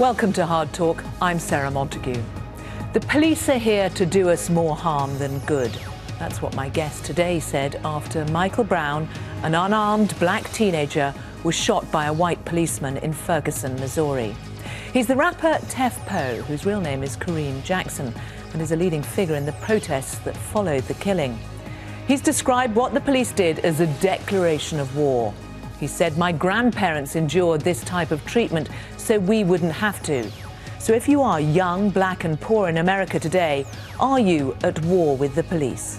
Welcome to Hard Talk. I'm Sarah Montague. The police are here to do us more harm than good. That's what my guest today said after Michael Brown, an unarmed black teenager, was shot by a white policeman in Ferguson, Missouri. He's the rapper Tef Poe, whose real name is Kareem Jackson, and is a leading figure in the protests that followed the killing. He's described what the police did as a declaration of war. He said, "My grandparents endured this type of treatment so we wouldn't have to." So if you are young, black and poor in America today, are you at war with the police?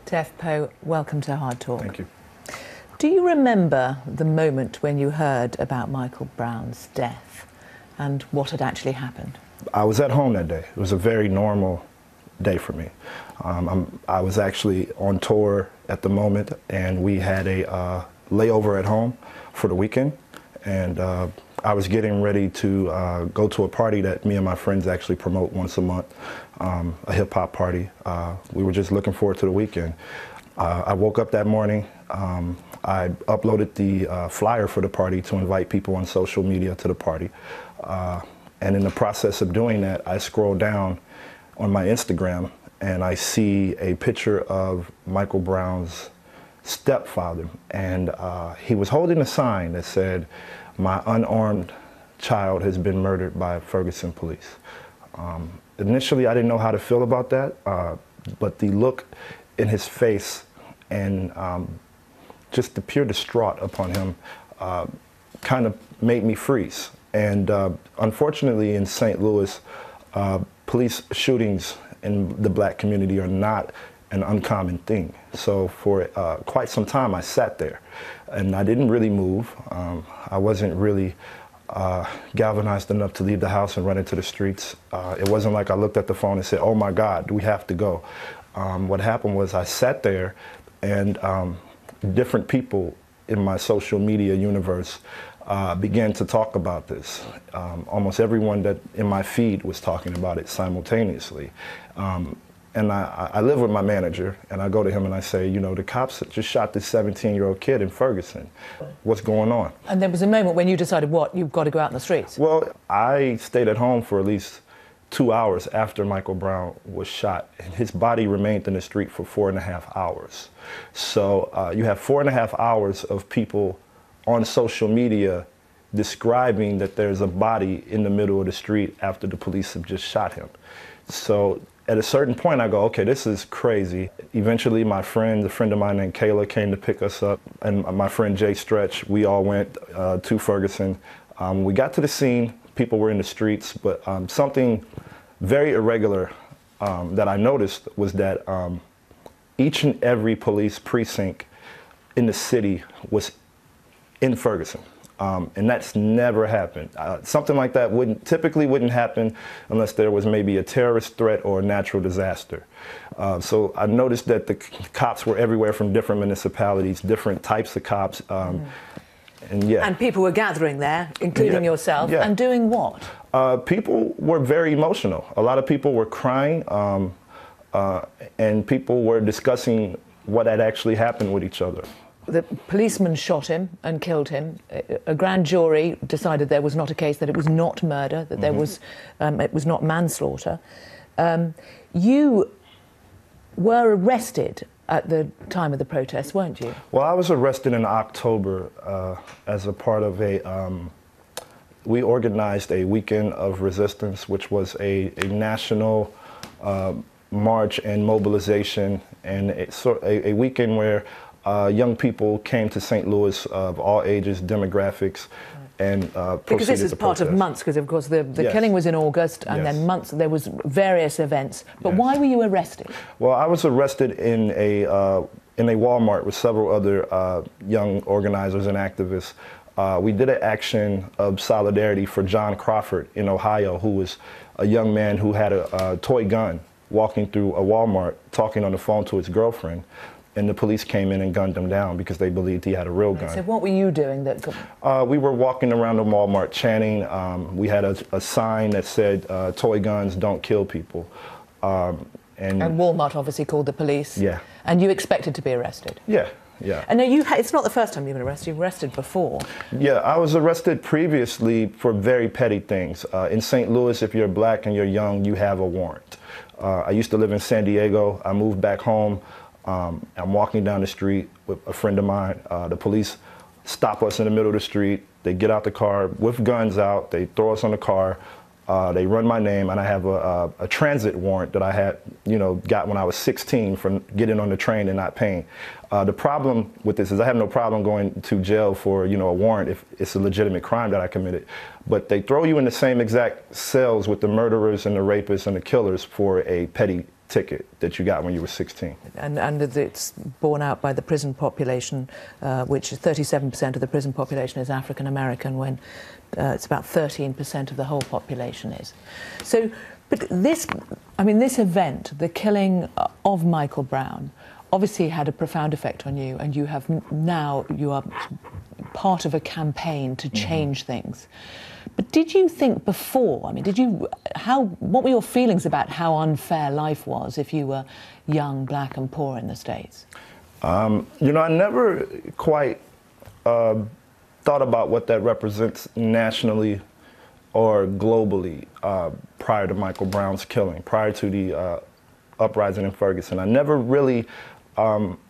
Tef Poe, welcome to Hard Talk. Thank you. Do you remember the moment when you heard about Michael Brown's death and what had actually happened? I was at home that day. It was a very normal day for me. I was actually on tour at the moment, and we had a layover at home for the weekend, and I was getting ready to go to a party that me and my friends actually promote once a month, a hip-hop party. We were just looking forward to the weekend. I woke up that morning. I uploaded the flyer for the party to invite people on social media to the party. And in the process of doing that, I scroll down on my Instagram and I see a picture of Michael Brown's stepfather. And he was holding a sign that said, "My unarmed child has been murdered by Ferguson police." Initially, I didn't know how to feel about that, but the look in his face and just the pure distraught upon him kind of made me freeze. And unfortunately, in St. Louis, police shootings in the black community are not an uncommon thing. So for quite some time, I sat there, and I didn't really move. I wasn't really galvanized enough to leave the house and run into the streets. It wasn't like I looked at the phone and said, "Oh my God, we have to go." What happened was I sat there, and different people in my social media universe began to talk about this. Almost everyone that in my feed was talking about it simultaneously. And I live with my manager, and I go to him and I say, "You know, the cops just shot this 17-year-old kid in Ferguson. What's going on?" And there was a moment when you decided, what, you've got to go out in the streets? Well, I stayed at home for at least 2 hours after Michael Brown was shot, and his body remained in the street for 4.5 hours. So you have 4.5 hours of people on social media describing that there's a body in the middle of the street after the police have just shot him. So at a certain point, I go, okay, this is crazy. Eventually, a friend of mine named Kayla came to pick us up, and my friend Jay Stretch, we all went to Ferguson. We got to the scene, people were in the streets, but something very irregular that I noticed was that each and every police precinct in the city was in Ferguson. And that's never happened. Something like that typically wouldn't happen unless there was maybe a terrorist threat or a natural disaster. So I noticed that the cops were everywhere from different municipalities, different types of cops. And people were gathering there, including yourself, and doing what? People were very emotional. A lot of people were crying, and people were discussing what had actually happened with each other. The policeman shot him and killed him. A grand jury decided there was not a case, that it was not murder, that there was, it was not manslaughter. You were arrested at the time of the protests, weren't you? Well, I was arrested in October as a part of we organized a weekend of resistance, which was a national march and mobilization, and a weekend where young people came to St. Louis of all ages, demographics, and because this is part of months, because of course the killing was in August, and then months there was various events. But why were you arrested? Well, I was arrested in a Walmart with several other young organizers and activists We did an action of solidarity for John Crawford in Ohio, who was a young man who had a toy gun walking through a Walmart, talking on the phone to his girlfriend. And the police came in and gunned him down because they believed he had a real gun. So what were you doing? We were walking around the Walmart chanting. We had a sign that said, toy guns don't kill people. And Walmart obviously called the police. Yeah. And you expected to be arrested? Yeah, yeah. And it's not the first time you've been arrested. You've been arrested before. Yeah, I was arrested previously for very petty things. In St. Louis, if you're black and you're young, you have a warrant. I used to live in San Diego. I moved back home. I'm walking down the street with a friend of mine. The police stop us in the middle of the street. They get out the car with guns out. They throw us on the car. They run my name, and I have a transit warrant that I had, got when I was 16 for getting on the train and not paying. The problem with this is I have no problem going to jail for, a warrant if it's a legitimate crime that I committed. But they throw you in the same exact cells with the murderers and the rapists and the killers for a petty ticket that you got when you were 16. And it's borne out by the prison population, which is 37% of the prison population is African American, when it's about 13% of the whole population is. So, but this event, the killing of Michael Brown, obviously had a profound effect on you, and you are part of a campaign to change things. But did you think before, what were your feelings about how unfair life was if you were young, black and poor in the States? I never quite thought about what that represents nationally or globally prior to Michael Brown's killing, prior to the uprising in Ferguson. I never really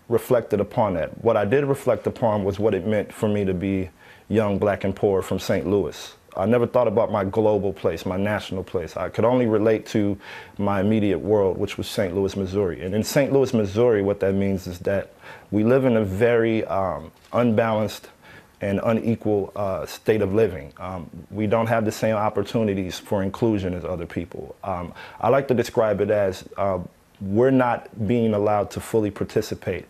reflected upon that. What I did reflect upon was what it meant for me to be young, black and poor from St. Louis. I never thought about my global place, my national place. I could only relate to my immediate world, which was St. Louis, Missouri. And in St. Louis, Missouri, what that means is that we live in a very unbalanced and unequal state of living. We don't have the same opportunities for inclusion as other people. I like to describe it as we're not being allowed to fully participate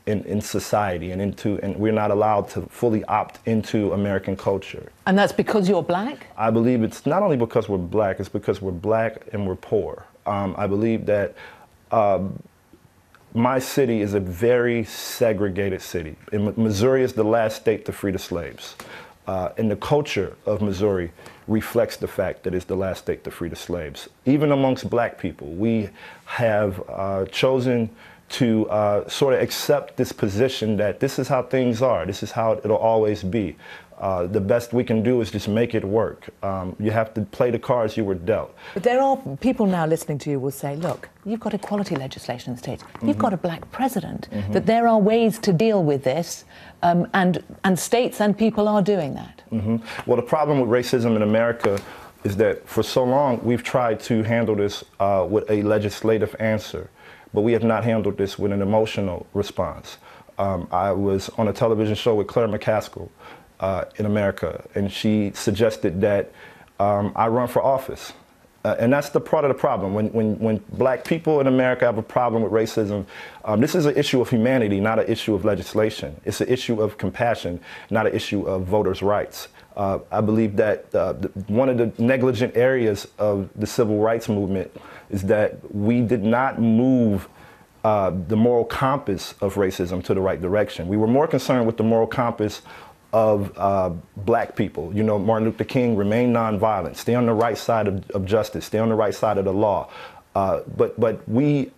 in society, and we're not allowed to fully opt into American culture. And that's because you're black? I believe it's not only because we're black, it's because we're black and we're poor. I believe that my city is a very segregated city. Missouri is the last state to free the slaves. And the culture of Missouri reflects the fact that it's the last state to free the slaves. Even amongst black people, we have chosen to sort of accept this position that this is how things are, this is how it'll always be. The best we can do is just make it work. You have to play the cards you were dealt. But there are people now listening to you will say, look, you've got equality legislation in the States, you've got a black president, that there are ways to deal with this, and states and people are doing that. Well, the problem with racism in America is that for so long we've tried to handle this with a legislative answer, but we have not handled this with an emotional response. I was on a television show with Claire McCaskill in America, and she suggested that I run for office. And that's the part of the problem. When black people in America have a problem with racism, this is an issue of humanity, not an issue of legislation. It's an issue of compassion, not an issue of voters' rights. I believe that one of the negligent areas of the civil rights movement is that we did not move the moral compass of racism to the right direction. We were more concerned with the moral compass of black people. Martin Luther King, remain nonviolent, stay on the right side of justice, stay on the right side of the law. But we,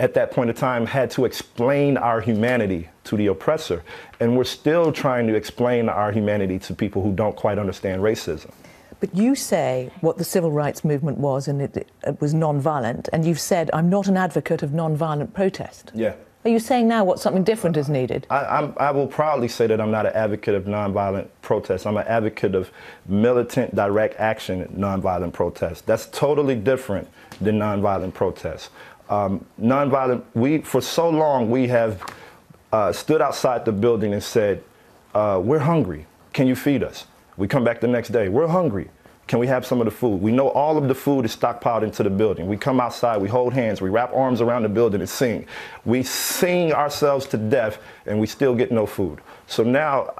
at that point in time, had to explain our humanity to the oppressor. And we're still trying to explain our humanity to people who don't quite understand racism. But you say what the civil rights movement was, and it was nonviolent, and you've said, I'm not an advocate of nonviolent protest. Yeah. Are you saying now what something different is needed? I will proudly say that I'm not an advocate of nonviolent protest. I'm an advocate of militant, direct action nonviolent protest. That's totally different than nonviolent protest. For so long, we have stood outside the building and said, we're hungry. Can you feed us? We come back the next day. We're hungry. Can we have some of the food? We know all of the food is stockpiled into the building. We come outside, we hold hands, we wrap arms around the building and sing. We sing ourselves to death and we still get no food. So now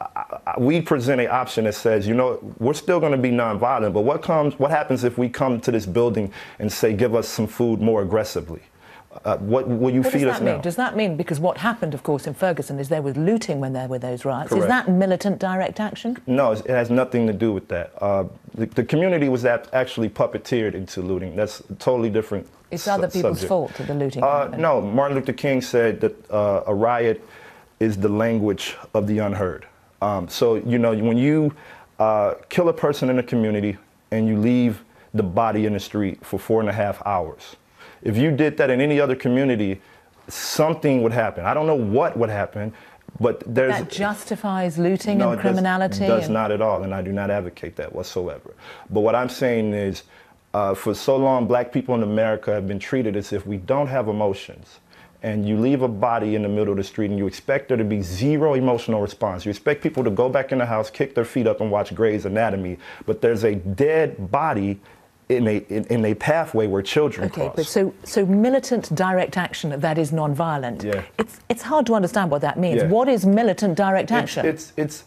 we present an option that says, you know, we're still going to be nonviolent, but what happens if we come to this building and say, give us some food more aggressively? What will you feed us now? Does that mean, because what happened, of course, in Ferguson is there was looting when there were those riots. Correct. Is that militant direct action? No, it has nothing to do with that. The community was actually puppeteered into looting. That's a totally different It's other people's fault that the looting happened. No, Martin Luther King said that a riot is the language of the unheard. So, you know, when you kill a person in a community and you leave the body in the street for 4.5 hours, if you did that in any other community, something would happen. I don't know what would happen, but there's... That justifies looting and criminality? No, it does not at all, and I do not advocate that whatsoever. But what I'm saying is, for so long, black people in America have been treated as if we don't have emotions. And you leave a body in the middle of the street and you expect there to be zero emotional response. You expect people to go back in the house, kick their feet up and watch Grey's Anatomy, but there's a dead body in a pathway where children cross. But so militant direct action that is non-violent. Yeah. It's hard to understand what that means. Yeah. What is militant direct action? It's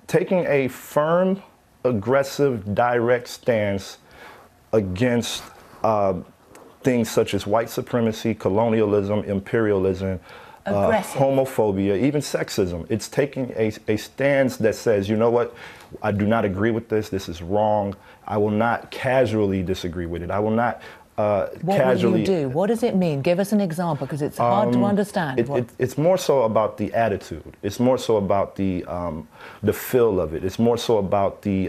taking a firm, aggressive, direct stance against things such as white supremacy, colonialism, imperialism, homophobia, even sexism. It's taking a stance that says, you know what, I do not agree with this. This is wrong. I will not casually disagree with it. I will not casually... What will you do? What does it mean? Give us an example, because it's hard to understand. It's more so about the attitude. It's more so about the feel of it. It's more so about the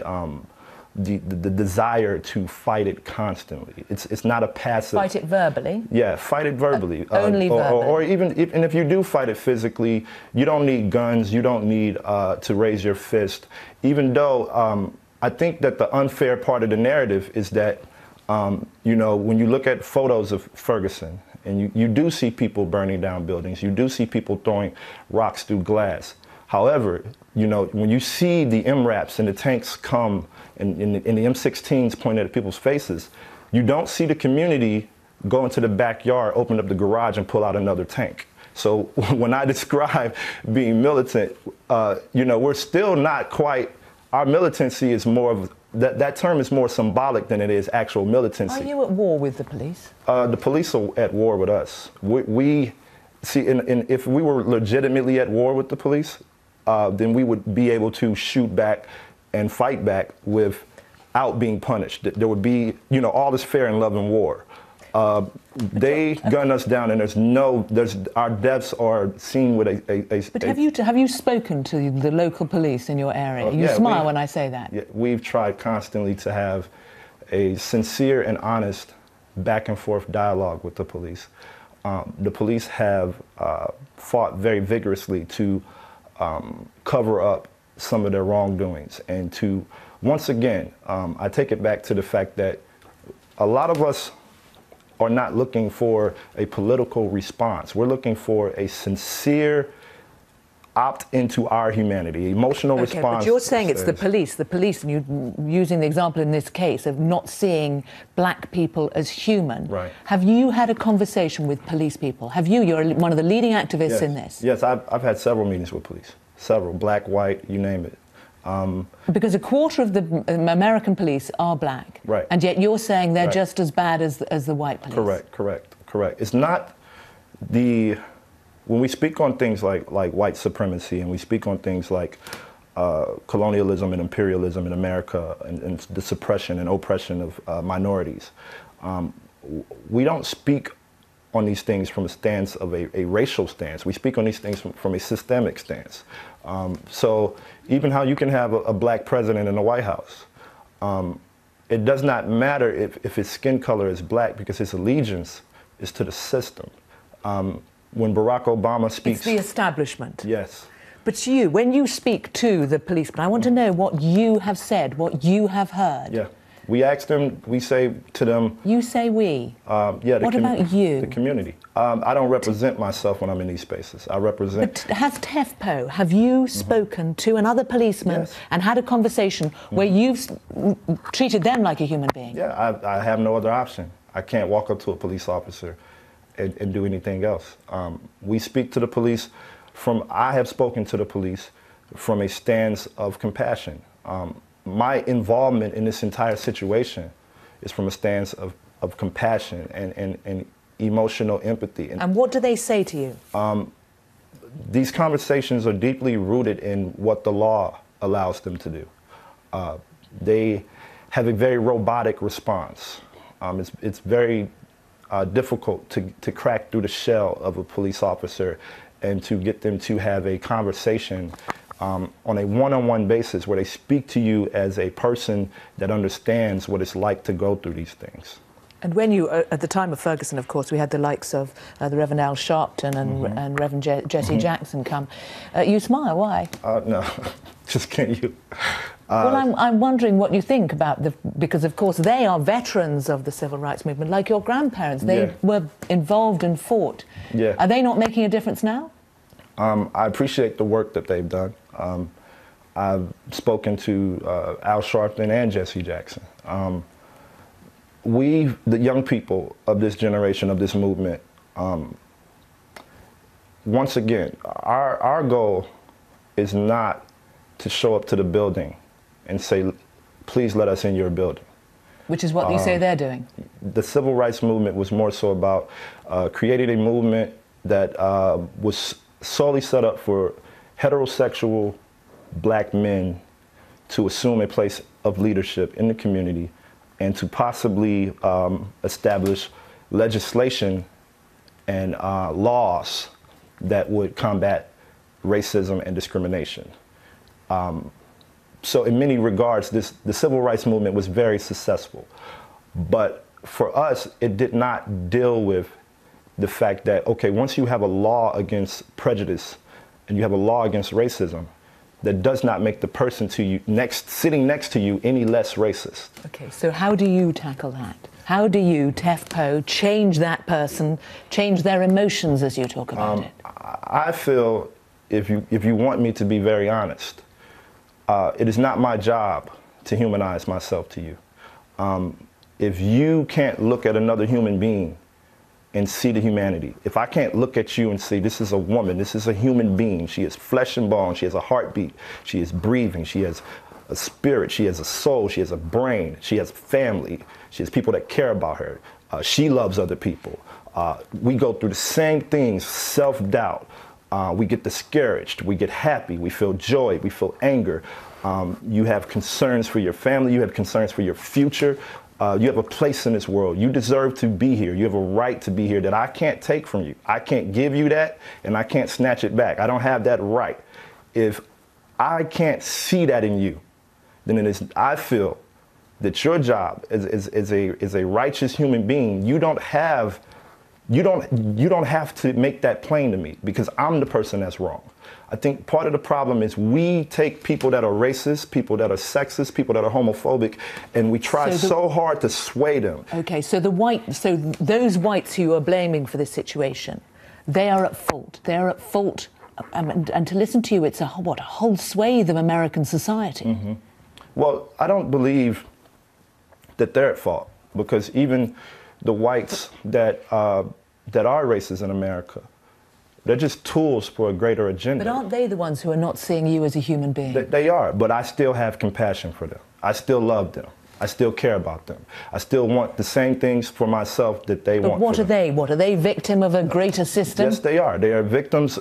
desire to fight it constantly. It's not a passive... Fight it verbally? Yeah, fight it verbally. Only verbally? Or even if you do fight it physically, you don't need guns, you don't need to raise your fist. Even though I think that the unfair part of the narrative is that, you know, when you look at photos of Ferguson, and you do see people burning down buildings, you do see people throwing rocks through glass. However, you know, when you see the MRAPs and the tanks come and the M16s pointed at people's faces, you don't see the community go into the backyard, open up the garage and pull out another tank. So when I describe being militant, you know, we're still not quite, our militancy is more of, that term is more symbolic than it is actual militancy. Are you at war with the police? The police are at war with us. We see, if we were legitimately at war with the police, then we would be able to shoot back and fight back without being punished. There would be, you know, all is fair in love and war. They gun us down, and our deaths are seen with a. But have you spoken to the local police in your area? You smile when I say that. Yeah, we've tried constantly to have a sincere and honest back and forth dialogue with the police. The police have fought very vigorously to cover up some of their wrongdoings, and to, once again, I take it back to the fact that a lot of us are not looking for a political response. We're looking for a sincere opt into our humanity, emotional response. But you're saying it's the police, and you're using the example in this case of not seeing black people as human. Right. Have you had a conversation with police people? Have you? You're one of the leading activists in this. Yes, I've had several meetings with police. Several, black, white, you name it. Because a quarter of the American police are black. Right. And yet you're saying they're just as bad as the white police. Correct. It's not when we speak on things like white supremacy, and we speak on things like colonialism and imperialism in America, and the suppression and oppression of minorities, we don't speak on these things from a stance of a racial stance. We speak on these things from a systemic stance. So even how you can have a black president in the White House, it does not matter if his skin color is black, because his allegiance is to the system. When Barack Obama speaks... It's the establishment. Yes. But when you speak to the policeman, I want to know what you have said, what you have heard. Yeah. We ask them, we say to them... You say we? Yeah. What about you? The community. I don't represent myself when I'm in these spaces. I represent... But has Tef Poe, have you spoken to another policeman and had a conversation where you've treated them like a human being? Yeah, I have no other option. I can't walk up to a police officer and do anything else. We speak to the police I have spoken to the police from a stance of compassion. My involvement in this entire situation is from a stance of compassion and emotional empathy. And what do they say to you? These conversations are deeply rooted in what the law allows them to do. They have a very robotic response. It's very difficult to crack through the shell of a police officer and to get them to have a conversation on a one-on-one basis where they speak to you as a person that understands what it's like to go through these things. And when you, at the time of Ferguson, of course, we had the likes of the Reverend Al Sharpton and Reverend Jesse Jackson come. You smile, why? No, just can't you? Well, I'm wondering what you think about because of course they are veterans of the civil rights movement, like your grandparents. They were involved and fought. Yeah. Are they not making a difference now? I appreciate the work that they've done. I've spoken to Al Sharpton and Jesse Jackson. We, the young people of this generation, of this movement, once again, our goal is not to show up to the building and say, please let us in your building. Which is what you say they're doing. The civil rights movement was more so about creating a movement that was solely set up for heterosexual black men to assume a place of leadership in the community and to possibly establish legislation and laws that would combat racism and discrimination. So in many regards, the civil rights movement was very successful. But for us, it did not deal with the fact that, okay, once you have a law against prejudice and you have a law against racism, that does not make the person sitting next to you any less racist. Okay, so how do you tackle that? How do you, Tef Poe, change that person, change their emotions as you talk about it? I feel, if you want me to be very honest, it is not my job to humanize myself to you. If you can't look at another human being and see the humanity, if I can't look at you and see this is a woman, this is a human being, she is flesh and bone, she has a heartbeat, she is breathing, she has a spirit, she has a soul, she has a brain, she has a family, she has people that care about her, she loves other people. We go through the same things, self-doubt. We get discouraged, we get happy, we feel joy, we feel anger. You have concerns for your family, you have concerns for your future. You have a place in this world. You deserve to be here. You have a right to be here that I can't take from you. I can't give you that, and I can't snatch it back. I don't have that right. If I can't see that in you, then I feel that your job as a righteous human being, you don't have to make that plain to me because I'm the person that's wrong. I think part of the problem is we take people that are racist, people that are sexist, people that are homophobic, and we try so hard to sway them. Okay, so those whites who you are blaming for this situation, they are at fault. They are at fault, and to listen to you, it's a whole swathe of American society. Mm-hmm. Well, I don't believe that they're at fault because even the whites that are racist in America, they're just tools for a greater agenda. But aren't they the ones who are not seeing you as a human being? They are, but I still have compassion for them. I still love them. I still care about them. I still want the same things for myself that they want. But what are they? What are they, victim of a greater system? Yes, they are. They are victims.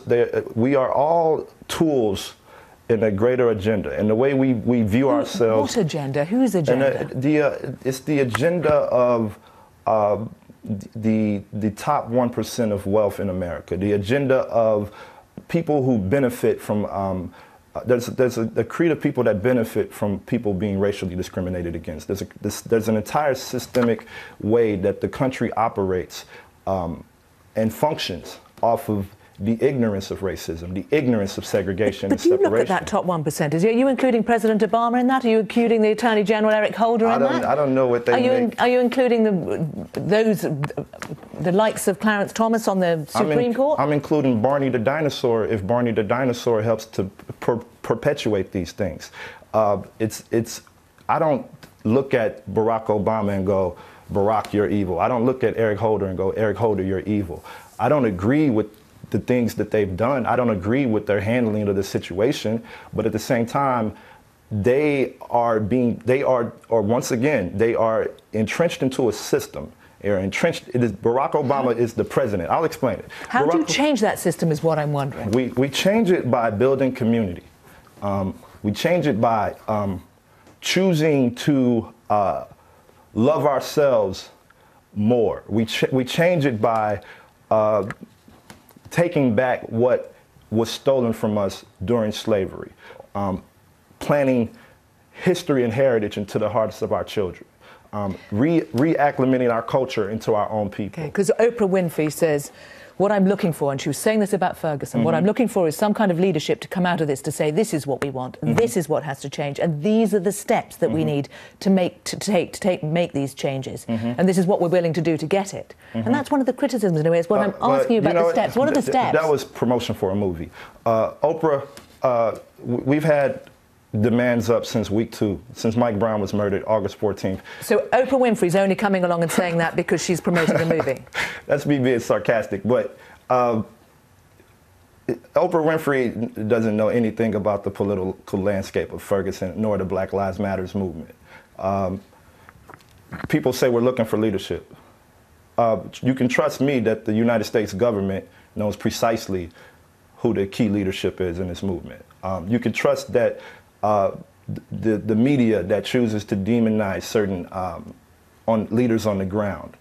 We are all tools in a greater agenda. And the way we view ourselves... What agenda? Whose agenda? It's the agenda of... the top 1% of wealth in America, the agenda of people who benefit from, there's a creed of people that benefit from people being racially discriminated against. There's an entire systemic way that the country operates and functions off of the ignorance of racism, the ignorance of segregation but and separation. But you look at that top 1%. Are you including President Obama in that? Are you including the Attorney General Eric Holder in that? I don't know what they make. Are you including the likes of Clarence Thomas on the Supreme Court? I'm including Barney the dinosaur if Barney the dinosaur helps to perpetuate these things. I don't look at Barack Obama and go, Barack, you're evil. I don't look at Eric Holder and go, Eric Holder, you're evil. I don't agree with the things that they've done. I don't agree with their handling of the situation, but at the same time, they are once again, they are entrenched into a system. They're entrenched. Barack Obama is the president. I'll explain it. How do you change that system is what I'm wondering. We change it by building community. We change it by choosing to love ourselves more. We change it by taking back what was stolen from us during slavery, planting history and heritage into the hearts of our children, reacclimating our culture into our own people. Because Oprah Winfrey says, what I'm looking for, and she was saying this about Ferguson, what I'm looking for is some kind of leadership to come out of this to say, this is what we want, this is what has to change, and these are the steps that we need to make these changes, and this is what we're willing to do to get it. And that's one of the criticisms in a way, is what I'm asking you about the steps. What are the steps? That was promotion for a movie. Oprah, we've had demands up since week 2, since Mike Brown was murdered, August 14th. So Oprah Winfrey's only coming along and saying that because she's promoting a movie? That's me being sarcastic, but Oprah Winfrey doesn't know anything about the political landscape of Ferguson, nor the Black Lives Matter movement. People say we're looking for leadership. You can trust me that the United States government knows precisely who the key leadership is in this movement. You can trust that the media that chooses to demonize certain leaders on the ground,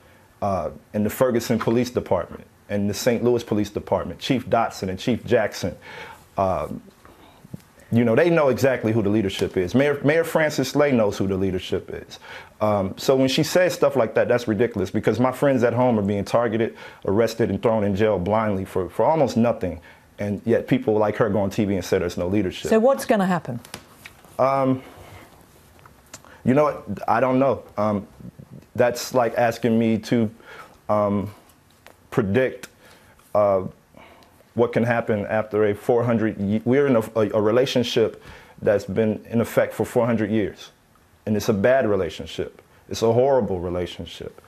in the Ferguson Police Department and the St. Louis Police Department, Chief Dotson and Chief Jackson, you know, they know exactly who the leadership is. Mayor Francis Slay knows who the leadership is. So when she says stuff like that, that's ridiculous, because my friends at home are being targeted, arrested, and thrown in jail blindly for almost nothing. And yet people like her go on TV and say there's no leadership. So what's going to happen? You know what? I don't know. That's like asking me to predict what can happen after a 400. We're in a relationship that's been in effect for 400 years, and it's a bad relationship. It's a horrible relationship.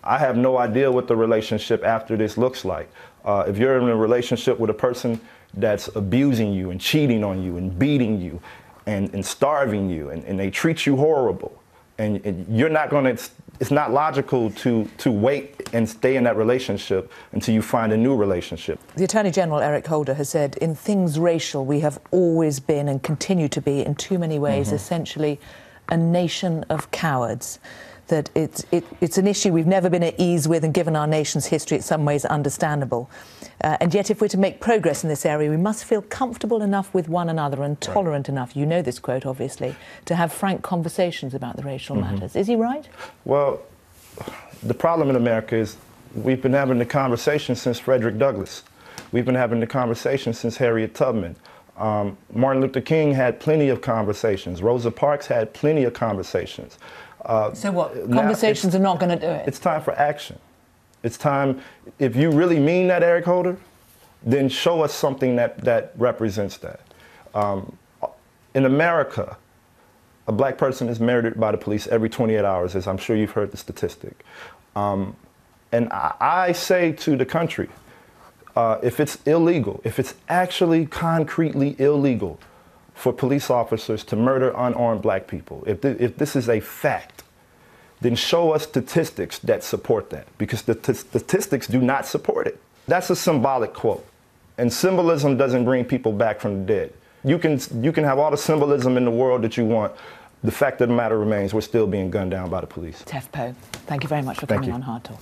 I have no idea what the relationship after this looks like. If you're in a relationship with a person that's abusing you and cheating on you and beating you and starving you, and they treat you horrible, and you're not going to, it's not logical to wait and stay in that relationship until you find a new relationship. The Attorney General, Eric Holder, has said, in things racial, we have always been and continue to be, in too many ways, essentially a nation of cowards. That it's an issue we've never been at ease with, and given our nation's history, it's some ways understandable. And yet, if we're to make progress in this area, we must feel comfortable enough with one another and tolerant enough, you know this quote, obviously, to have frank conversations about the racial matters. Is he right? Well, the problem in America is we've been having the conversation since Frederick Douglass. We've been having the conversation since Harriet Tubman. Martin Luther King had plenty of conversations. Rosa Parks had plenty of conversations. So what? Conversations are not going to do it? It's time for action. It's time, if you really mean that, Eric Holder, then show us something that represents that. In America, a black person is murdered by the police every 28 hours, as I'm sure you've heard the statistic. And I say to the country, if it's illegal, if it's actually concretely illegal for police officers to murder unarmed black people, if this is a fact, then show us statistics that support that, because the statistics do not support it. That's a symbolic quote, and symbolism doesn't bring people back from the dead. You can have all the symbolism in the world that you want. The fact of the matter remains, we're still being gunned down by the police. Tef Poe, thank you very much for coming on Hard Talk.